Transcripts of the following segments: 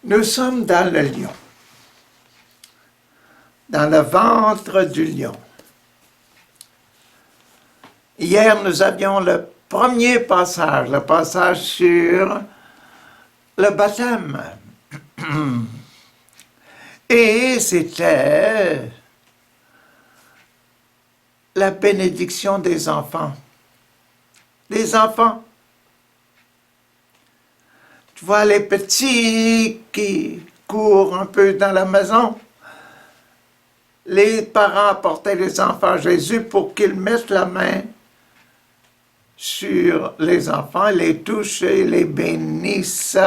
Nous sommes dans le lion, dans le ventre du lion. Hier, nous avions le premier passage, le passage sur le baptême. Et c'était la bénédiction des enfants. Les enfants. Tu vois les petits qui courent un peu dans la maison. Les parents apportaient les enfants à Jésus pour qu'ils mettent la main sur les enfants, les touchent et les bénissent.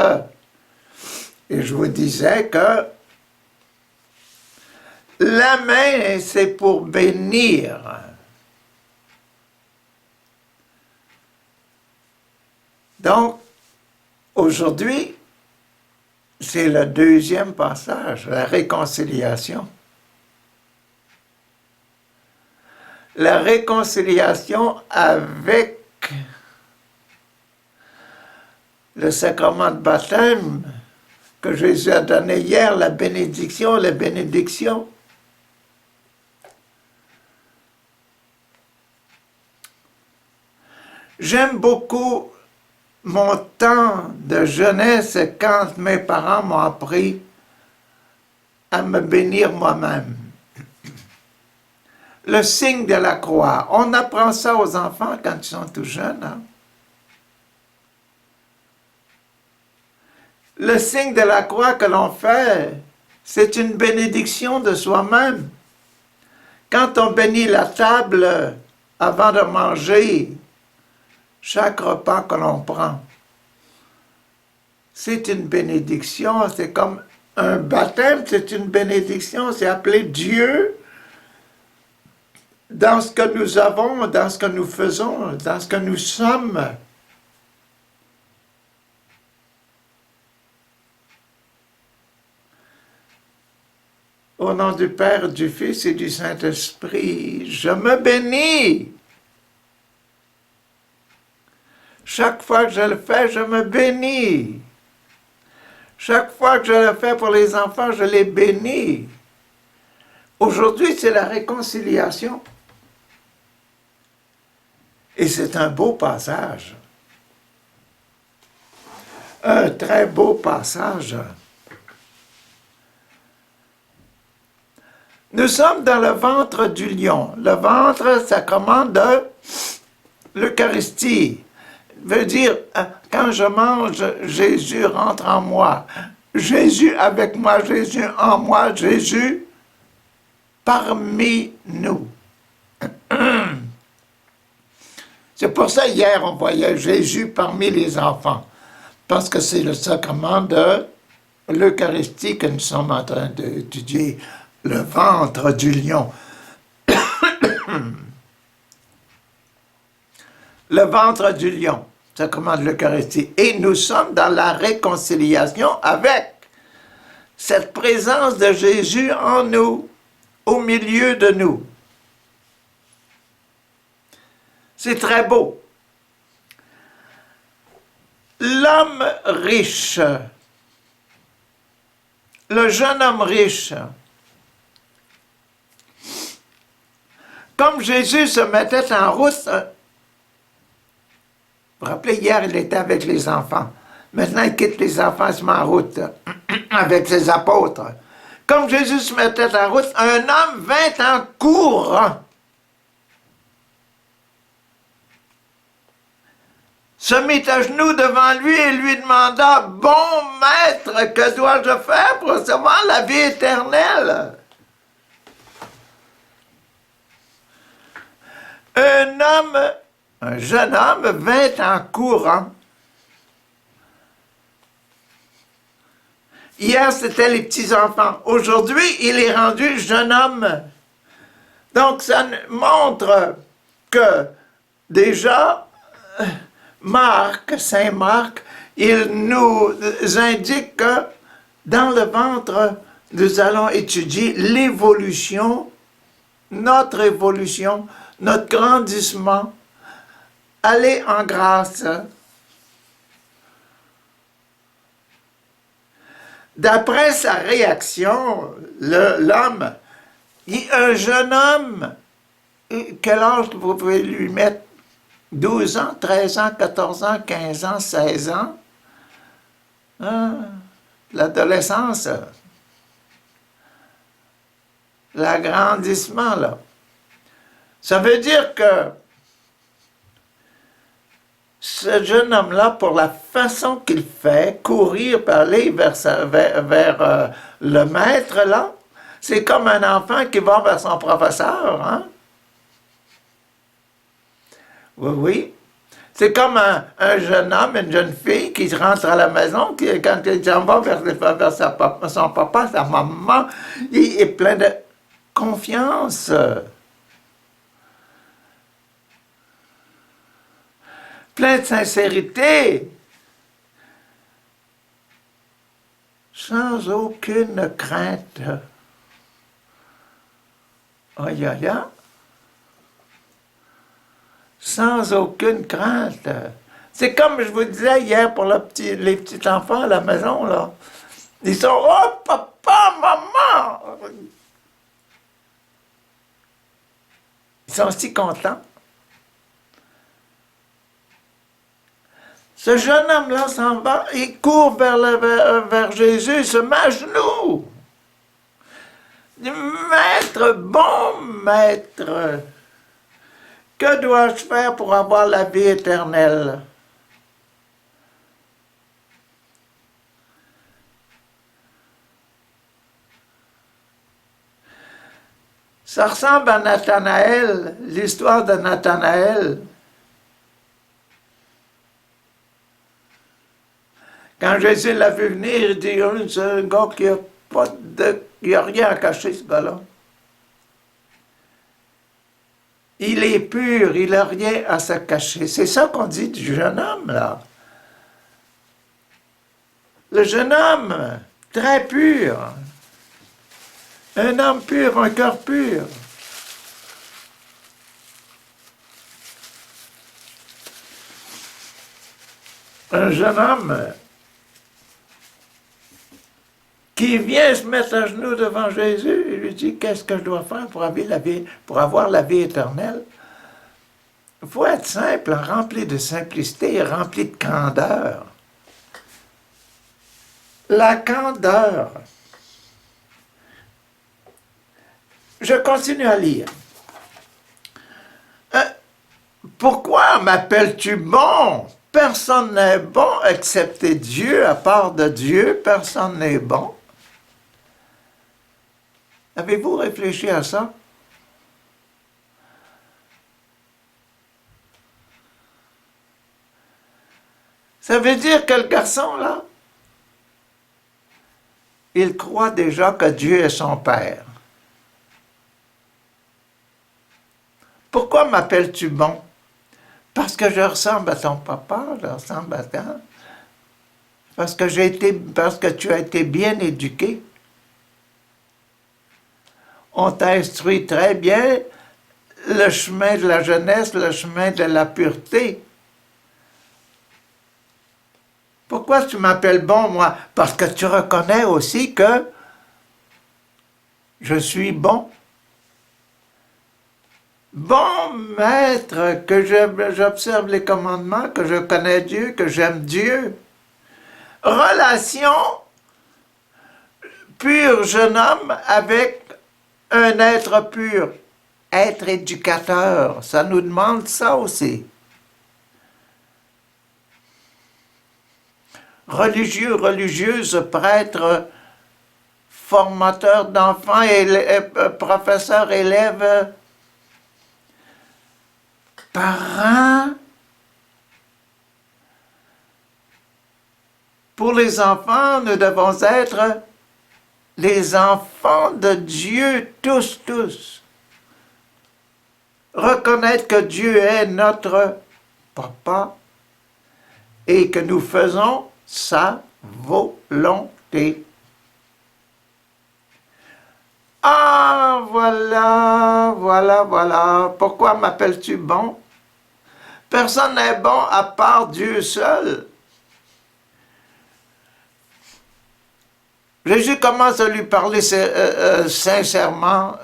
Et je vous disais que la main, c'est pour bénir. Donc, aujourd'hui, c'est le deuxième passage, la réconciliation. La réconciliation avec le sacrement de baptême que Jésus a donné hier, la bénédiction, la bénédiction. J'aime beaucoup mon temps de jeunesse quand mes parents m'ont appris à me bénir moi-même. Le signe de la croix. On apprend ça aux enfants quand ils sont tout jeunes. Hein? Le signe de la croix que l'on fait, c'est une bénédiction de soi-même. Quand on bénit la table avant de manger, chaque repas que l'on prend, c'est une bénédiction, c'est comme un baptême, c'est une bénédiction, c'est appeler Dieu dans ce que nous avons, dans ce que nous faisons, dans ce que nous sommes. Au nom du Père, du Fils et du Saint-Esprit, je me bénis. Chaque fois que je le fais, je me bénis. Chaque fois que je le fais pour les enfants, je les bénis. Aujourd'hui, c'est la réconciliation. Et c'est un beau passage. Un très beau passage. Nous sommes dans le ventre du lion. Le ventre, ça commande l'Eucharistie. Veut dire, quand je mange, Jésus rentre en moi. Jésus avec moi, Jésus en moi, Jésus parmi nous. C'est pour ça, hier, on voyait Jésus parmi les enfants. Parce que c'est le sacrement de l'Eucharistie que nous sommes en train d'étudier. Le ventre du lion. Le ventre du lion. Sacrement de l'Eucharistie. Et nous sommes dans la réconciliation avec cette présence de Jésus en nous, au milieu de nous. C'est très beau. L'homme riche, le jeune homme riche, comme Jésus se mettait en route, vous vous rappelez, hier, il était avec les enfants. Maintenant, il quitte les enfants, il se met en route avec ses apôtres. Comme Jésus se mettait en route, un homme vint en courant. Se mit à genoux devant lui et lui demanda, « Bon maître, que dois-je faire pour recevoir la vie éternelle? » Un jeune homme vint en courant. Hier, c'était les petits-enfants. Aujourd'hui, il est rendu jeune homme. Donc, ça montre que déjà, Saint Marc, il nous indique que dans le ventre, nous allons étudier l'évolution, notre grandissement, aller en grâce. D'après sa réaction, l'homme, un jeune homme, quel âge vous pouvez lui mettre? 12 ans, 13 ans, 14 ans, 15 ans, 16 ans? Hein? L'adolescence, l'agrandissement, là. Ça veut dire que ce jeune homme-là, pour la façon qu'il fait, courir, aller vers le maître, là, c'est comme un enfant qui va vers son professeur, hein? Oui, oui. C'est comme un jeune homme, une jeune fille qui rentre à la maison, quand il s'en va vers son papa, sa maman, il est plein de confiance. Plein de sincérité. Sans aucune crainte. Aïe, aïe, aïe. Sans aucune crainte. C'est comme je vous disais hier pour les petits enfants à la maison, là. Ils sont « Oh, papa, maman! » Ils sont si contents. Ce jeune homme-là s'en va, il court vers Jésus, il se met à genoux. Il dit, Maître, bon maître, que dois-je faire pour avoir la vie éternelle? Ça ressemble à Nathanaël, l'histoire de Nathanaël. Quand Jésus l'a vu venir, il dit, c'est un gars qui n'a pas il n'y a rien à cacher, ce gars-là. Il est pur, il n'a rien à se cacher. C'est ça qu'on dit du jeune homme, là. Le jeune homme, très pur. Un homme pur, un cœur pur. Un jeune homme qui vient se mettre à genoux devant Jésus et lui dit, qu'est-ce que je dois faire pour avoir la vie éternelle? Il faut être simple, rempli de simplicité, rempli de candeur. La candeur. Je continue à lire. Pourquoi m'appelles-tu bon? Personne n'est bon excepté Dieu. À part de Dieu, personne n'est bon. Avez-vous réfléchi à ça? Ça veut dire que le garçon, là, il croit déjà que Dieu est son Père. Pourquoi m'appelles-tu bon? Parce que je ressemble à ton papa, je ressemble à toi. Parce que tu as été bien éduqué. On t'a instruit très bien le chemin de la jeunesse, le chemin de la pureté. Pourquoi tu m'appelles bon, moi? Parce que tu reconnais aussi que je suis bon. Bon maître, que j'observe les commandements, que je connais Dieu, que j'aime Dieu. Relation pur jeune homme avec un être pur. Être éducateur, ça nous demande ça aussi. Religieux, religieuse, prêtre, formateur d'enfants, professeur, élève, parents. Pour les enfants, nous devons être les enfants de Dieu, tous, tous. Reconnaître que Dieu est notre papa et que nous faisons sa volonté. Ah, voilà, voilà, voilà. Pourquoi m'appelles-tu bon? Personne n'est bon à part Dieu seul. Jésus commence à lui parler sincèrement,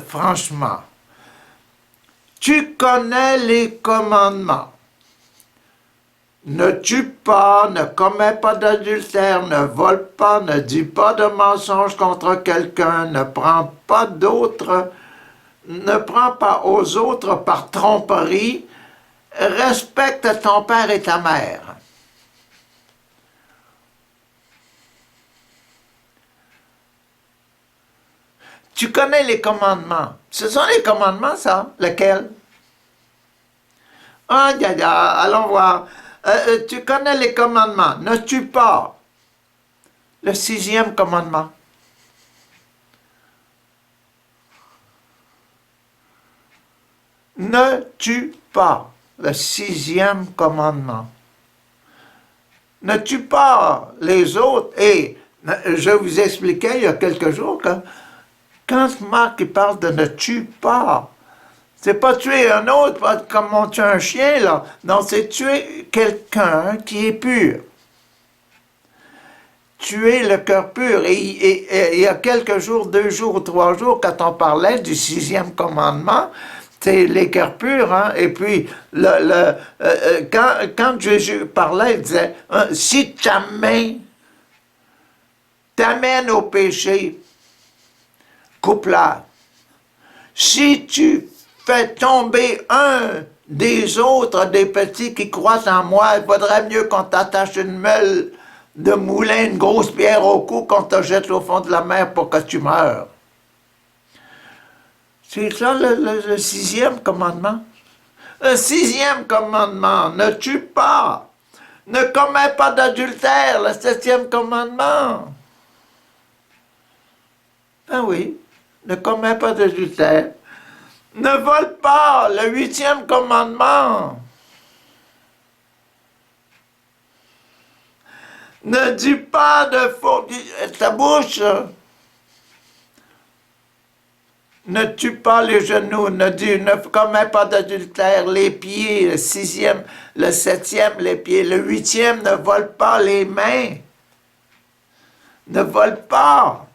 franchement. Tu connais les commandements. Ne tue pas, ne commets pas d'adultère, ne vole pas, ne dis pas de mensonge contre quelqu'un, ne prends pas aux autres par tromperie, respecte ton père et ta mère. Tu connais les commandements. Ce sont les commandements, ça. Lesquels? Ah, allons voir. Tu connais les commandements. Ne tue pas. Le 6e commandement. Ne tue pas. Le 6e commandement. Ne tue pas les autres. Et je vous expliquais il y a quelques jours que quand Marc parle de ne tue pas, c'est pas tuer un autre comme on tue un chien, là. Non, c'est tuer quelqu'un qui est pur. Tuer le cœur pur. Et il y a quelques jours, 2 jours ou 3 jours, quand on parlait du 6e commandement, c'est les cœurs purs, hein? Et puis, quand Jésus parlait, il disait, si ta main t'amène au péché, coupe-la. Si tu fais tomber un des autres, des petits qui croient en moi, il vaudrait mieux qu'on t'attache une meule de moulin, une grosse pierre au cou, qu'on te jette au fond de la mer pour que tu meurs. C'est ça le 6e commandement. Le 6e commandement, ne tue pas. Ne commets pas d'adultère, le 7e commandement. Ah oui, ne commets pas d'adultère. Ne vole pas, le 8e commandement. Ne dis pas de faux, ta bouche. Ne tue pas les genoux, ne commets pas d'adultère, les pieds, le 6e, le 7e, les pieds, le 8e, ne vole pas les mains. Ne vole pas.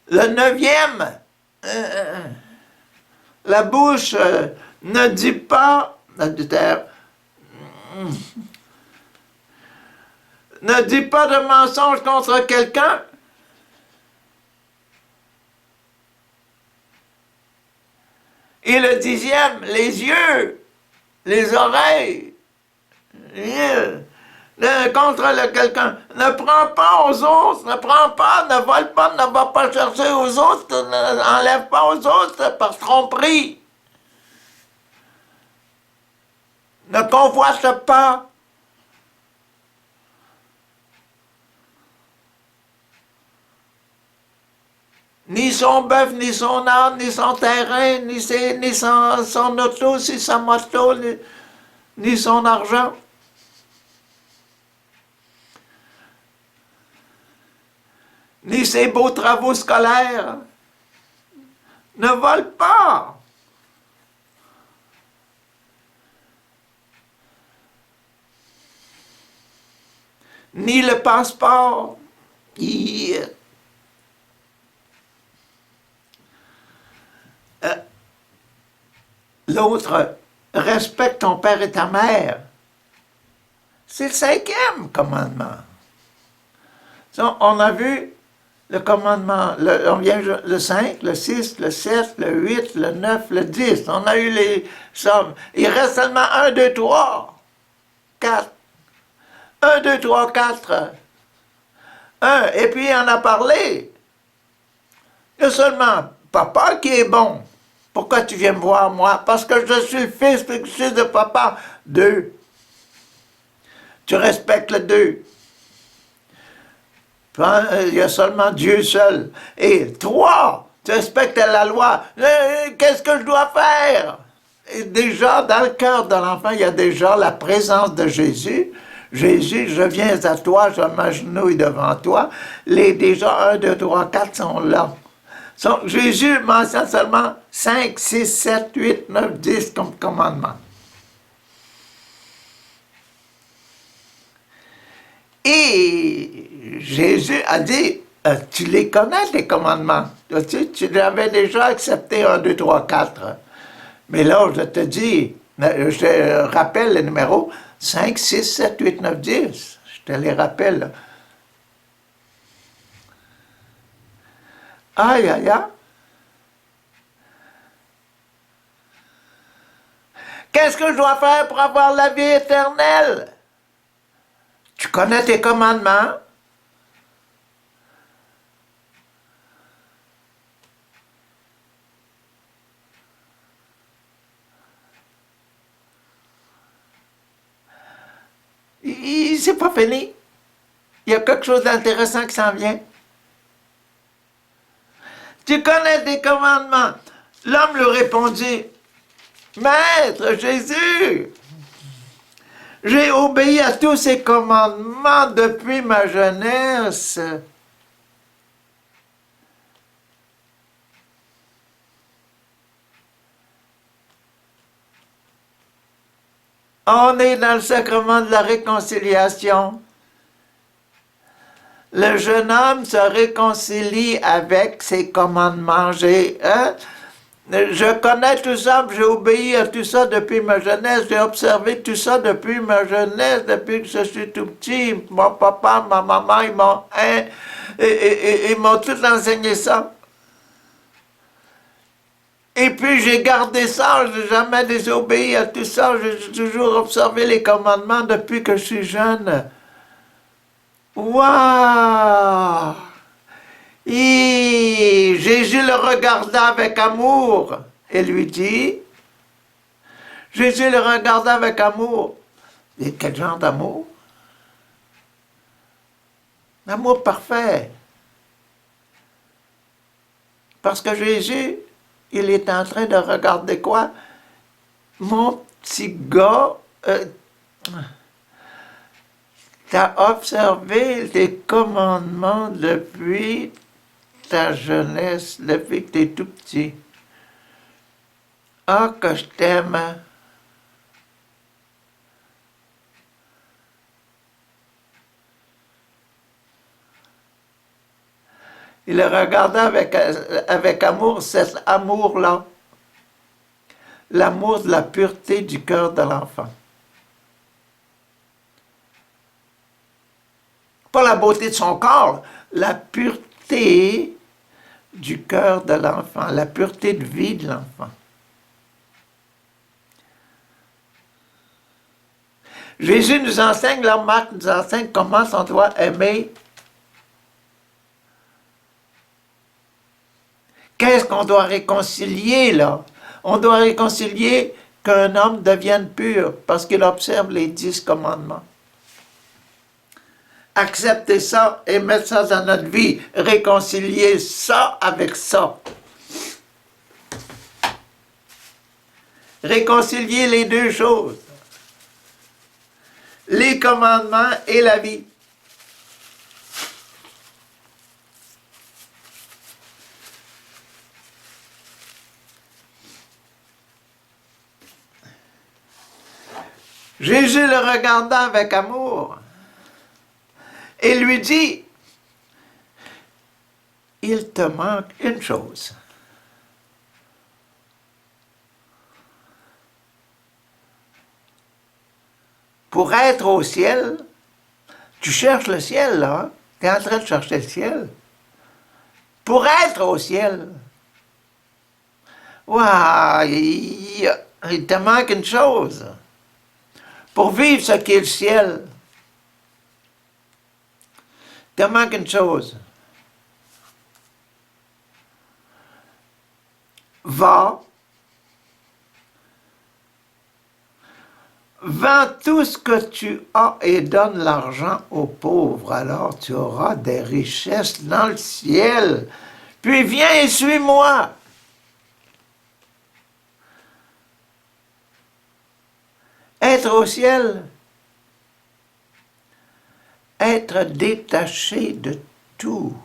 Le 9e, la bouche, ne dit pas d'adultère. Ne dis pas de mensonge contre quelqu'un. Et le 10e, les yeux, les oreilles, contre quelqu'un. Ne prends pas aux autres, ne prends pas, ne vole pas, ne va pas chercher aux autres, n'enlève pas aux autres par tromperie. Ne convoite pas. Ni son bœuf, ni son âne, ni son terrain, ni son auto, ni sa moto, ni son argent. Ni ses beaux travaux scolaires. Ne vole pas. Ni le passeport. L'autre, respecte ton père et ta mère. C'est le 5e commandement. On a vu le commandement, on vient le 5, le 6, le 7, le 8, le 9, le 10. On a eu les sommes. Il reste seulement 1, 2, 3, 4. 1, 2, 3, 4. 1. Et puis, on a parlé. Il y a seulement papa qui est bon. Pourquoi tu viens me voir, moi? Parce que je suis fils de papa. 2. Tu respectes le 2. Il y a seulement Dieu seul. Et 3, tu respectes la loi. Qu'est-ce que je dois faire? Et déjà, dans le cœur de l'enfant, il y a déjà la présence de Jésus. Jésus, je viens à toi, je m'agenouille devant toi. Déjà 1, 2, 3, 4 sont là. Jésus mentionne seulement 5, 6, 7, 8, 9, 10 comme commandement. Et Jésus a dit, tu les connais, tes commandements. Tu l'avais déjà accepté 1, 2, 3, 4. Mais là, je te dis, je te rappelle les numéros 5, 6, 7, 8, 9, 10. Je te les rappelle. Aïe, aïe, aïe. Qu'est-ce que je dois faire pour avoir la vie éternelle? Tu connais tes commandements? C'est pas fini. Il y a quelque chose d'intéressant qui s'en vient. Tu connais tes commandements. L'homme lui répondit, Maître Jésus, j'ai obéi à tous ces commandements depuis ma jeunesse. On est dans le sacrement de la réconciliation. Le jeune homme se réconcilie avec ses commandements. Je connais tout ça, j'ai obéi à tout ça depuis ma jeunesse, j'ai observé tout ça depuis ma jeunesse, depuis que je suis tout petit. Mon papa, ma maman, ils m'ont tout enseigné ça. Et puis j'ai gardé ça, je n'ai jamais désobéi à tout ça, j'ai toujours observé les commandements depuis que je suis jeune. Waouh! Et Jésus le regarda avec amour et lui dit, Jésus le regarda avec amour. Et quel genre d'amour? L'amour parfait. Parce que Jésus, il est en train de regarder quoi? Mon petit gars, t'as observé les commandements depuis ta jeunesse, depuis que t'es tout petit. Ah, que je t'aime. Il le regarda avec amour, cet amour-là. L'amour de la pureté du cœur de l'enfant. Pas la beauté de son corps, la pureté du cœur de l'enfant, la pureté de vie de l'enfant. Jésus nous enseigne, là, Marc nous enseigne comment on doit aimer. Qu'est-ce qu'on doit réconcilier, là? On doit réconcilier qu'un homme devienne pur parce qu'il observe les 10 commandements. Accepter ça et mettre ça dans notre vie. Réconcilier ça avec ça. Réconcilier les deux choses. Les commandements et la vie. Jésus le regarda avec amour et lui dit, il te manque une chose. Pour être au ciel, tu cherches le ciel, là. Hein? Tu es en train de chercher le ciel. Pour être au ciel. Waouh, il te manque une chose. Pour vivre ce qu'est le ciel, il te manque une chose. Va, vends tout ce que tu as et donne l'argent aux pauvres, alors tu auras des richesses dans le ciel. Puis viens et suis-moi. Être au ciel, être détaché de tout.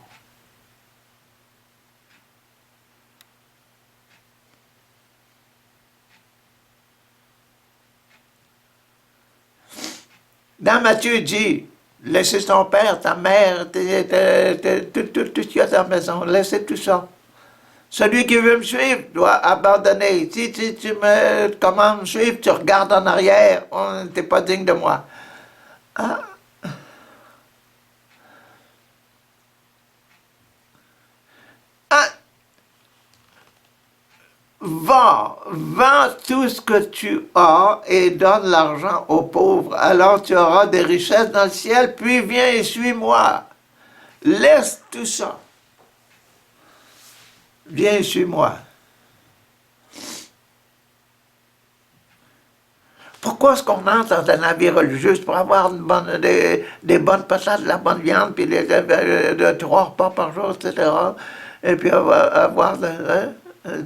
Dans Matthieu dit, Laisser ton père, ta mère, tout ce qu'il y a dans la maison, laisser tout ça. Celui qui veut me suivre doit abandonner. Si tu me commandes me suivre, tu regardes en arrière, t'es pas digne de moi. Ah, ah, vends tout ce que tu as et donne l'argent aux pauvres. Alors tu auras des richesses dans le ciel, puis viens et suis-moi. Laisse tout ça. Viens et suis-moi. Pourquoi est-ce qu'on entre dans la vie religieuse pour avoir des bonnes patates, de la bonne viande, puis de 3 repas par jour, etc. Et puis avoir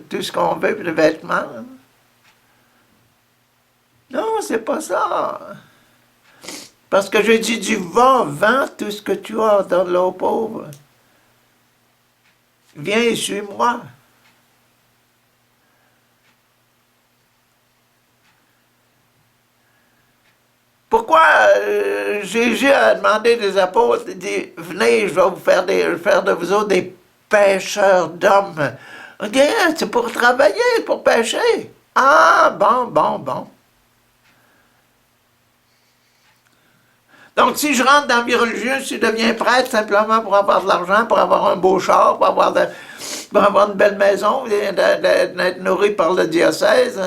tout ce qu'on veut, puis les vêtements? Non, c'est pas ça. Parce que j'ai dit, du vends tout ce que tu as, donne-le aux pauvres. Viens et suis-moi. Pourquoi Jésus a demandé des apôtres, il dit, venez, je vais vous faire de vous autres des pêcheurs d'hommes. On dit, ah, c'est pour travailler, pour pêcher. Ah, bon. Donc, si je rentre dans la vie religieuse, je deviens prêtre simplement pour avoir de l'argent, pour avoir un beau char, pour avoir une belle maison, d'être nourri par le diocèse.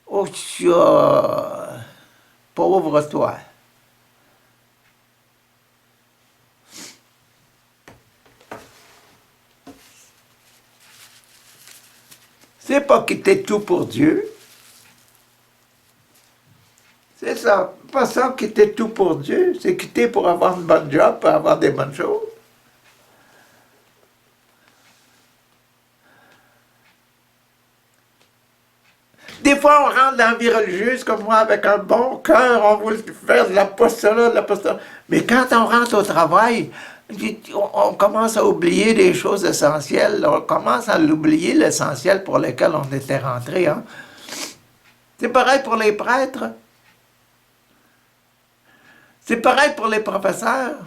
Oh, tcha, pauvre toi. C'est pas quitter tout pour Dieu. C'est ça. Pas ça, quitter tout pour Dieu. C'est quitter pour avoir une bonne job, pour avoir des bonnes choses. Des fois, on rentre dans la vie religieuse comme moi avec un bon cœur, on veut faire de l'apostolat. Mais quand on rentre au travail, on commence à oublier des choses essentielles. On commence à l'oublier, l'essentiel pour lequel on était rentré. Hein. C'est pareil pour les prêtres. C'est pareil pour les professeurs.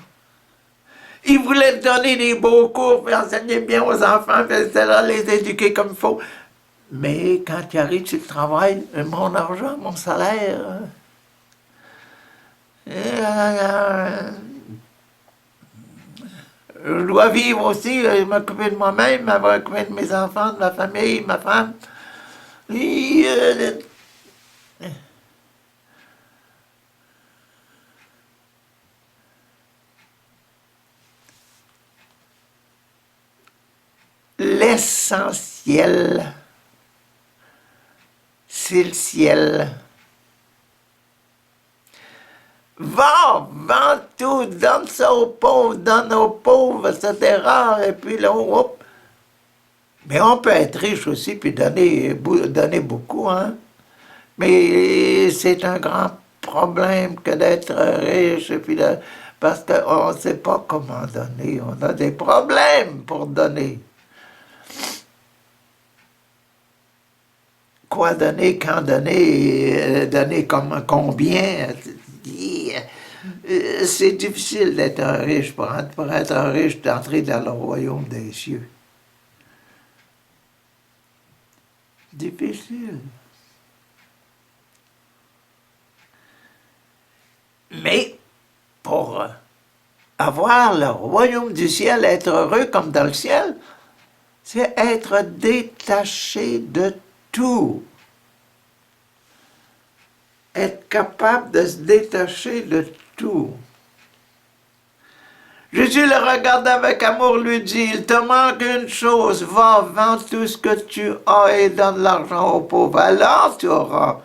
Ils voulaient donner des beaux cours, puis enseigner bien aux enfants, puis les éduquer comme il faut. Mais quand tu arrives sur le travail, mon argent, mon salaire, je dois vivre aussi, m'occuper de moi-même, m'occuper de mes enfants, de ma famille, ma femme. Et, l'essentiel, c'est le ciel. Vends tout, donne ça aux pauvres, donne aux pauvres, etc. Et puis là, hop. Mais on peut être riche aussi, puis donner beaucoup, hein. Mais c'est un grand problème que d'être riche, et puis parce qu'on ne sait pas comment donner. On a des problèmes pour donner. Quoi donner, quand donner, donner comme combien. C'est difficile d'être un riche. Pour être un riche, d'entrer dans le royaume des cieux. Difficile. Mais pour avoir le royaume du ciel, être heureux comme dans le ciel, c'est être détaché de tout. Être capable de se détacher de tout. Jésus le regarde avec amour, lui dit, il te manque une chose, va, vends tout ce que tu as et donne l'argent aux pauvres. Alors tu auras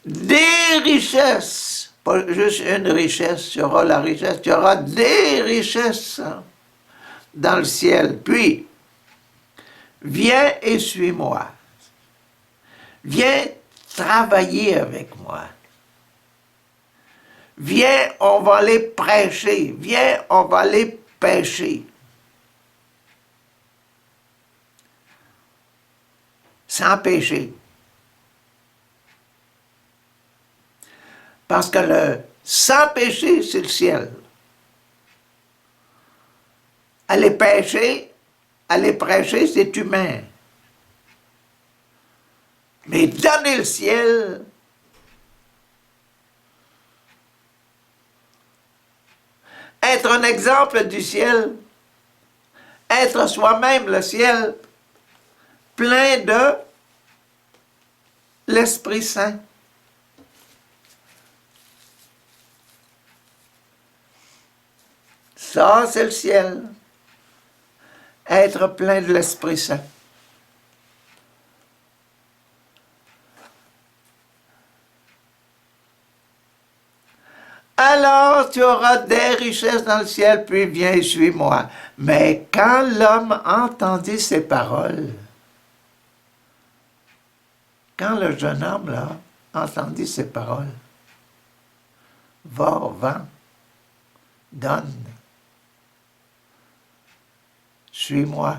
des richesses, pas juste une richesse, tu auras la richesse, tu auras des richesses dans le ciel. Puis, viens et suis-moi. Viens travailler avec moi. Viens, on va aller prêcher. Viens, on va aller pêcher. Sans péché. Parce que sans péché, c'est le ciel. Aller pécher, aller prêcher, c'est humain. Mais donner le ciel, être un exemple du ciel, être soi-même le ciel, plein de l'Esprit Saint. Ça, c'est le ciel. Être plein de l'Esprit Saint. Alors tu auras des richesses dans le ciel, puis viens et suis-moi. Mais quand l'homme entendit ces paroles, quand le jeune homme là entendit ces paroles, va, vends, donne, suis-moi.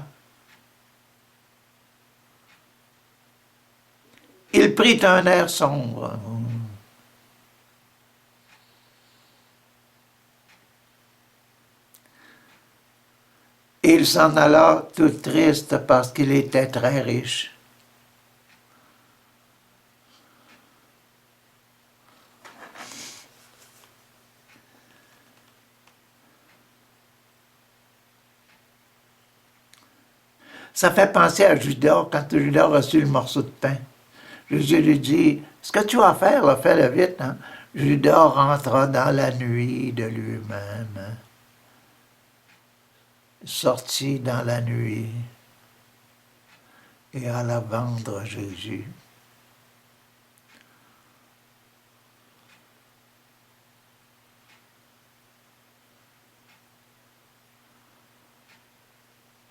Il prit un air sombre. Et il s'en alla tout triste parce qu'il était très riche. Ça fait penser à Judas, quand Judas a reçu le morceau de pain. Jésus lui dit, ce que tu vas faire, là, fais-le vite. Hein? Judas rentra dans la nuit de lui-même. Hein? Sortit dans la nuit et alla vendre Jésus.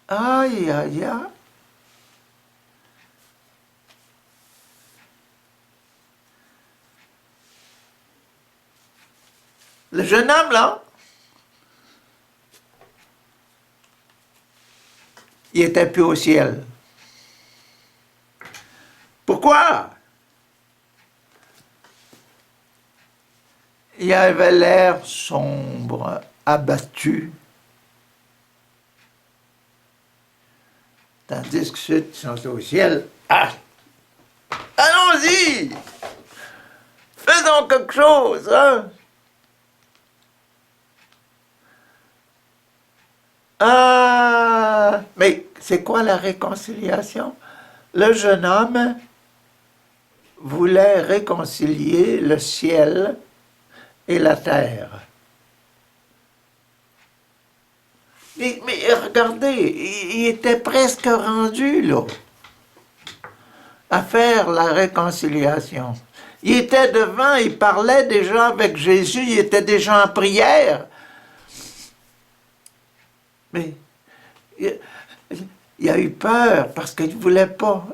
Aïe, aïe, aïe. Le jeune homme, là, il était plus au ciel. Pourquoi? Il avait l'air sombre, abattu. Tandis que ceux qui sont au ciel, ah! Allons-y! Faisons quelque chose, hein? Ah! Mais c'est quoi la réconciliation? Le jeune homme voulait réconcilier le ciel et la terre. Mais regardez, il était presque rendu, là, à faire la réconciliation. Il était devant, il parlait déjà avec Jésus, il était déjà en prière. Mais il a eu peur parce qu'il ne voulait pas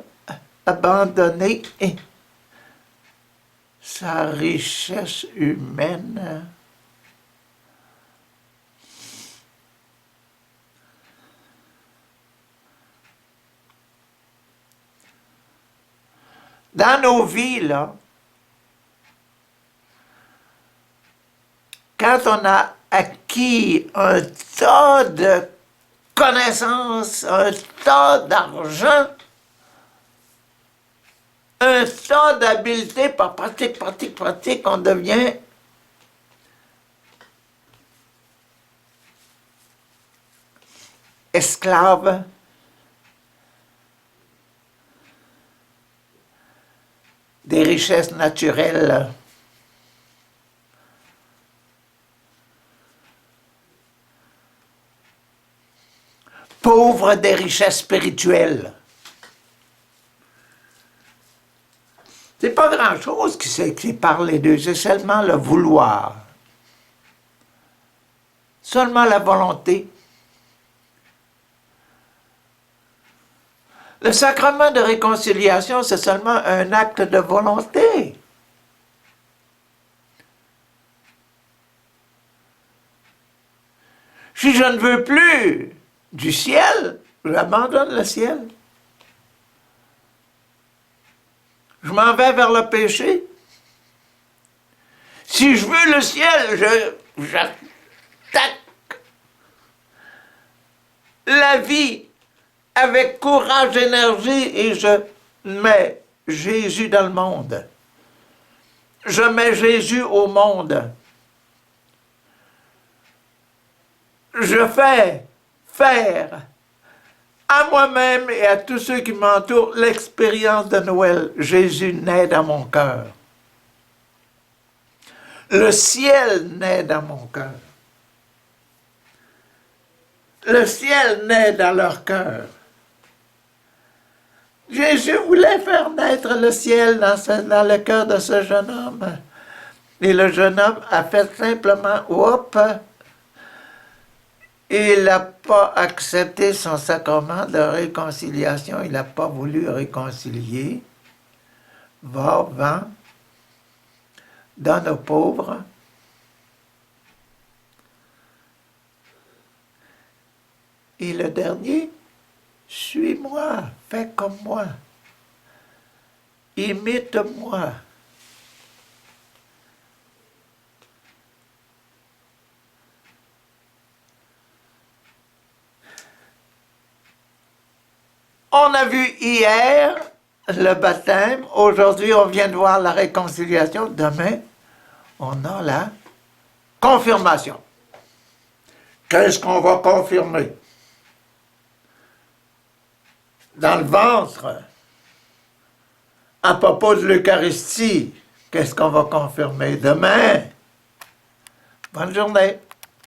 abandonner sa richesse humaine. Dans nos vies, là, quand on a acquis un tas de connaissances, un tas d'argent, un tas d'habiletés, par pratique, on devient esclave des richesses naturelles. Pauvre des richesses spirituelles. C'est pas grand-chose qui sépare les deux, c'est seulement le vouloir. Seulement la volonté. Le sacrement de réconciliation, c'est seulement un acte de volonté. Si je ne veux plus du ciel, j'abandonne le ciel. Je m'en vais vers le péché. Si Si je veux le ciel, j'attaque la vie avec courage, énergie et je mets Jésus dans le monde. Je mets Jésus au monde. Je fais faire à moi-même et à tous ceux qui m'entourent l'expérience de Noël. Jésus naît dans mon cœur. Le ciel naît dans mon cœur. Le ciel naît dans leur cœur. Jésus voulait faire naître le ciel dans le cœur de ce jeune homme. Et le jeune homme a fait simplement, hop, il n'a pas accepté son sacrement de réconciliation, il n'a pas voulu réconcilier. Va, vends, donne aux pauvres. Et le dernier, suis-moi, fais comme moi, imite-moi. On a vu hier le baptême, aujourd'hui on vient de voir la réconciliation, demain on a la confirmation. Qu'est-ce qu'on va confirmer? Dans le ventre, à propos de l'Eucharistie, qu'est-ce qu'on va confirmer demain? Bonne journée.